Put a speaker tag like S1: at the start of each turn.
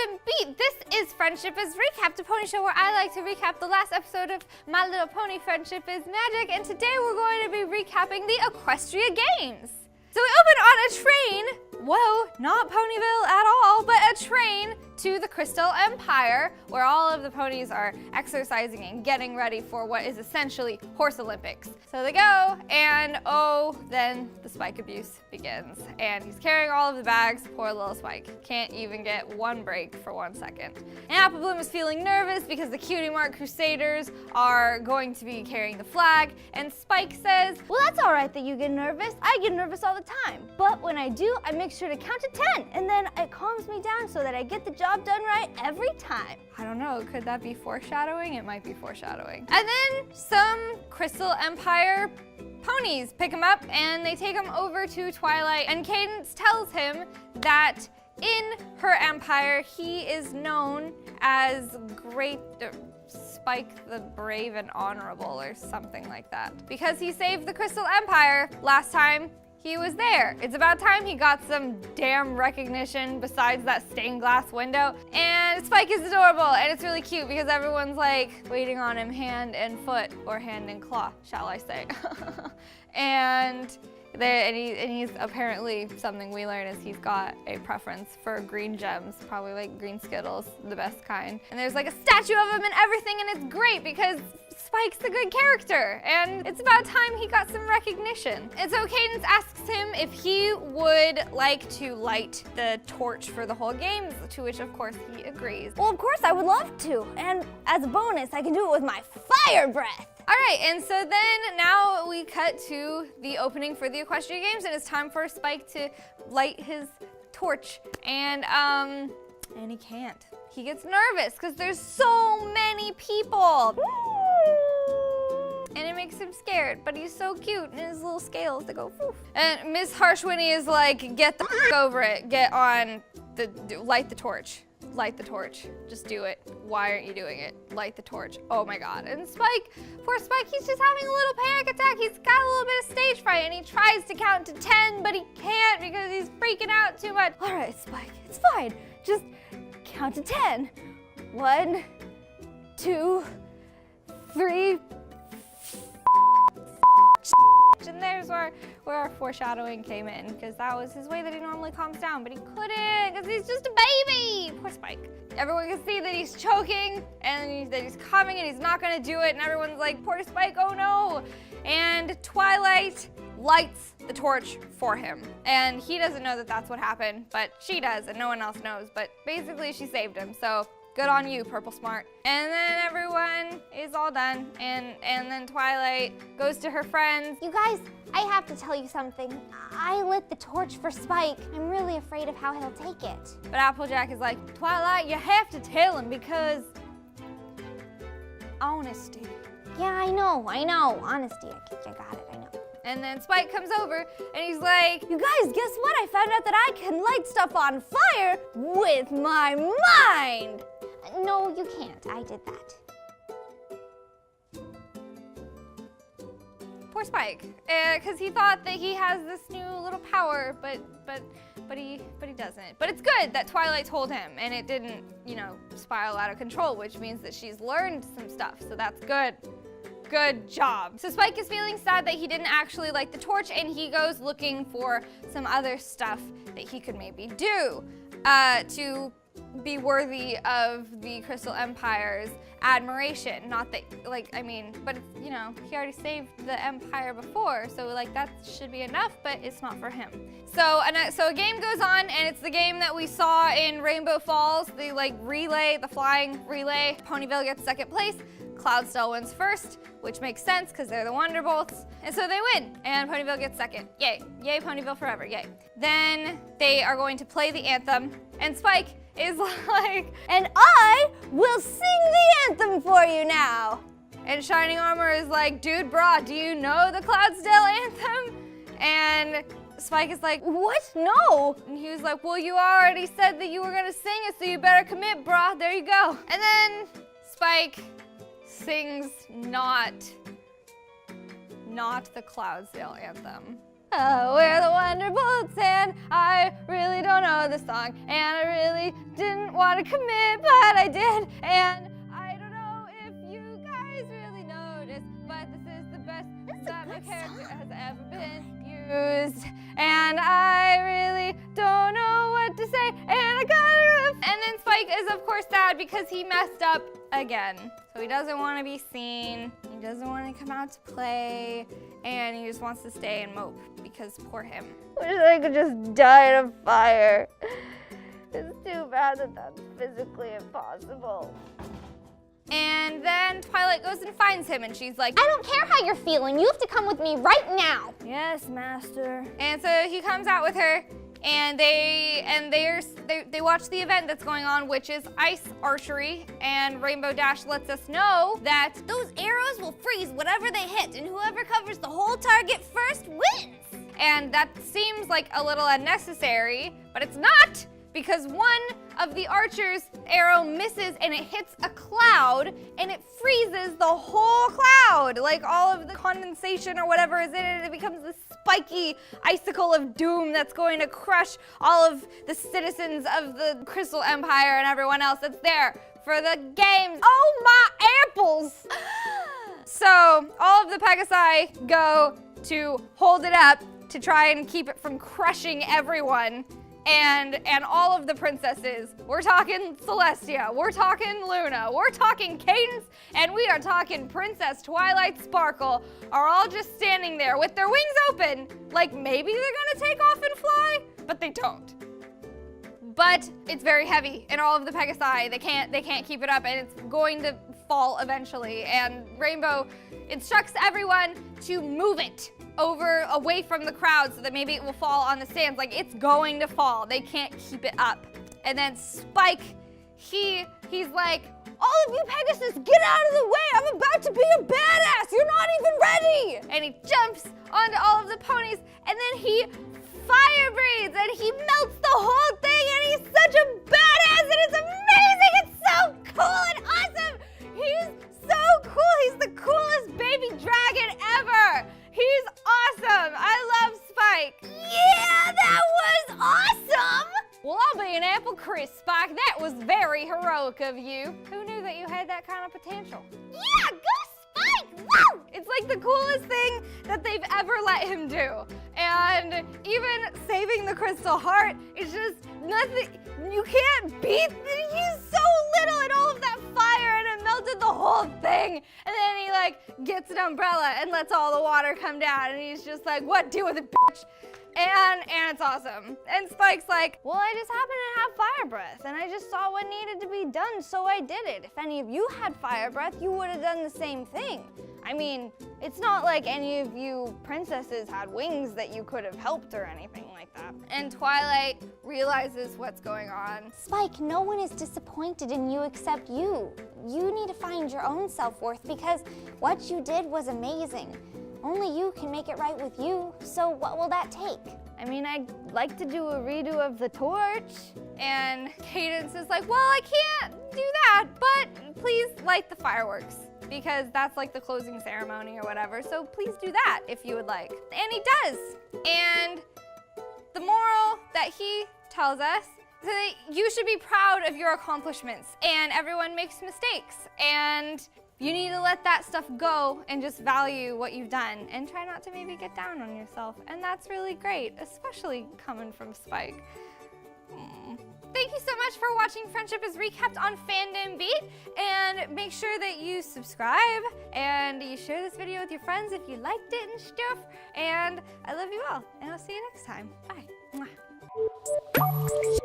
S1: been beat. This is Friendship is Recapped, a pony show where I like to recap the last episode of My Little Pony Friendship is Magic, and today we're going to be recapping the Equestria Games. So we open on a train, whoa, not Ponyville at all, but a train to the Crystal Empire, where all of the ponies are exercising and getting ready for what is essentially Horse Olympics. So they go, and oh, then the Spike abuse begins. And he's carrying all of the bags, poor little Spike. Can't even get one break for 1 second. And Apple Bloom is feeling nervous because the Cutie Mark Crusaders are going to be carrying the flag, and Spike says,
S2: well, that's all right that you get nervous. I get nervous all the time. But when I do, I make sure to count to 10, and then it calms me down so that I get the job done right every time.
S1: I don't know, could that be foreshadowing? It might be foreshadowing. And then some Crystal Empire ponies pick him up and they take him over to Twilight, and Cadence tells him that in her empire he is known as Great Spike the Brave and Honorable or something like that, because he saved the Crystal Empire last time he was there. It's about time he got some damn recognition besides that stained glass window. And Spike is adorable, and it's really cute because everyone's like waiting on him hand and foot, or hand and claw, shall I say. and he's apparently, something we learn is he's got a preference for green gems, probably like green Skittles, the best kind. And there's like a statue of him and everything, and it's great because Spike's a good character, and it's about time he got some recognition. And so Cadence asks him if he would like to light the torch for the whole game, to which of course he agrees.
S2: Well, of course I would love to, and as a bonus, I can do it with my fire breath.
S1: All right, and so then now we cut to the opening for the Equestria Games, and it's time for Spike to light his torch, and he can't. He gets nervous because there's so many people. And it makes him scared, but he's so cute, and his little scales, they go poof. And Miss Harshwinnie is like, get the over it, get on, light the torch. Light the torch, just do it. Why aren't you doing it? Light the torch, oh my God. And Spike, poor Spike, he's just having a little panic attack. He's got a little bit of stage fright, and he tries to count to 10, but he can't because he's freaking out too much.
S2: All right, Spike, it's fine. Just count to 10. 1, 2, 3,
S1: and there's where our foreshadowing came in, because that was his way that he normally calms down, but he couldn't because he's just a baby. Poor Spike. Everyone can see that he's choking and that he's coming and he's not gonna do it, and everyone's like, poor Spike, oh no. And Twilight lights the torch for him, and he doesn't know that that's what happened, but she does, and no one else knows, but basically she saved him, so good on you, Purple Smart. And then everyone is all done, and then Twilight goes to her friends.
S2: You guys, I have to tell you something. I lit the torch for Spike. I'm really afraid of how he'll take it.
S1: But Applejack is like, Twilight, you have to tell him because honesty.
S2: Yeah, I know. Honesty, I got it, I know.
S1: And then Spike comes over and he's like,
S2: you guys, guess what? I found out that I can light stuff on fire with my mind. No, you can't. I did that.
S1: Poor Spike, because he thought that he has this new little power, but he doesn't. But it's good that Twilight told him, and it didn't, spiral out of control, which means that she's learned some stuff, so that's good. Good job. So Spike is feeling sad that he didn't actually light the torch, and he goes looking for some other stuff that he could maybe do to be worthy of the Crystal Empire's admiration. Not that, but he already saved the Empire before, so that should be enough, but it's not for him. So a game goes on, and it's the game that we saw in Rainbow Falls, the relay, the flying relay. Ponyville gets second place. Cloudsdale wins first, which makes sense because they're the Wonderbolts. And so they win, and Ponyville gets second. Yay. Yay, Ponyville forever, yay. Then they are going to play the anthem, and Spike is like,
S2: and I will sing the anthem for you now.
S1: And Shining Armor is like, dude, brah, do you know the Cloudsdale anthem? And Spike is like,
S2: what? No.
S1: And he was like, well, you already said that you were gonna sing it, so you better commit, brah. There you go. And then Spike sings not the Cloudsdale anthem. We're the Wonderbolts, and I really don't know the song, and I really didn't want to commit, but I did, and I don't know if you guys really noticed, but this is the best that my character has ever been used, and I really don't know what to say, and I gotta. And then Spike is of course sad because he messed up again. So he doesn't want to be seen, he doesn't want to come out to play, and he just wants to stay and mope because poor him.
S2: Wish I could just die in a fire. It's too bad that that's physically impossible.
S1: And then Twilight goes and finds him, and she's like,
S3: I don't care how you're feeling. You have to come with me right now.
S2: Yes, master.
S1: and so he comes out with her, and they watch the event that's going on, which is ice archery, and Rainbow Dash lets us know that
S3: Those arrows will freeze whatever they hit, and whoever covers the whole target first wins.
S1: and that seems like a little unnecessary, but it's not, because one of the archer's arrow misses and it hits a cloud and it freezes the whole cloud. Like all of the condensation or whatever is in it, it becomes this spiky icicle of doom that's going to crush all of the citizens of the Crystal Empire and everyone else that's there for the games. Oh my apples! So all of the Pegasi go to hold it up to try and keep it from crushing everyone. And all of the princesses, we're talking Celestia, we're talking Luna, we're talking Cadence, and we are talking Princess Twilight Sparkle, are all just standing there with their wings open, like maybe they're gonna take off and fly, but they don't. But it's very heavy, and all of the Pegasi, they can't keep it up, and it's going to fall eventually. And Rainbow instructs everyone to move it away from the crowd so that maybe it will fall on the stands. Like, it's going to fall. They can't keep it up. And then Spike, he's like, all of you Pegasus, get out of the way! I'm about to be a badass! You're not even ready! And he jumps onto all of the ponies, and then he fire breathes, and he melts the whole thing, and he's such a badass, and it's amazing! It's so cool and awesome! He's so cool! He's the coolest baby dragon ever! He's awesome! I love Spike!
S3: Yeah, that was awesome!
S1: Well, I'll be an apple crisp, Spike. That was very heroic of you. Who knew that you had that kind of potential?
S3: Yeah, go Spike! Woo!
S1: It's like the coolest thing that they've ever let him do. And even saving the Crystal Heart is just nothing. You can't beat. He's so little and all of that fire, and it melted the whole thing. And then he like gets an umbrella and lets all the water come down, and he's just like, "What? Deal with it, bitch." And it's awesome. And Spike's like,
S2: Well, I just happen to have fire breath, and I just saw what needed to be done, so I did it. If any of you had fire breath, you would have done the same thing. I mean, it's not like any of you princesses had wings that you could have helped or anything like that.
S1: and Twilight realizes what's going on.
S3: Spike, no one is disappointed in you except you. You need to find your own self-worth because what you did was amazing. Only you can make it right with you, so what will that take?
S2: I mean, I'd like to do a redo of the torch.
S1: And Cadence is like, well, I can't do that, but please light the fireworks, because that's like the closing ceremony or whatever, so please do that if you would like. And he does. And the moral that he tells us is that you should be proud of your accomplishments, and everyone makes mistakes, and you need to let that stuff go and just value what you've done and try not to maybe get down on yourself. And that's really great, especially coming from Spike. Thank you so much for watching Friendship is Recapped on Fandom Beat, and make sure that you subscribe and you share this video with your friends if you liked it and stuff. And I love you all, and I'll see you next time. Bye. Mwah.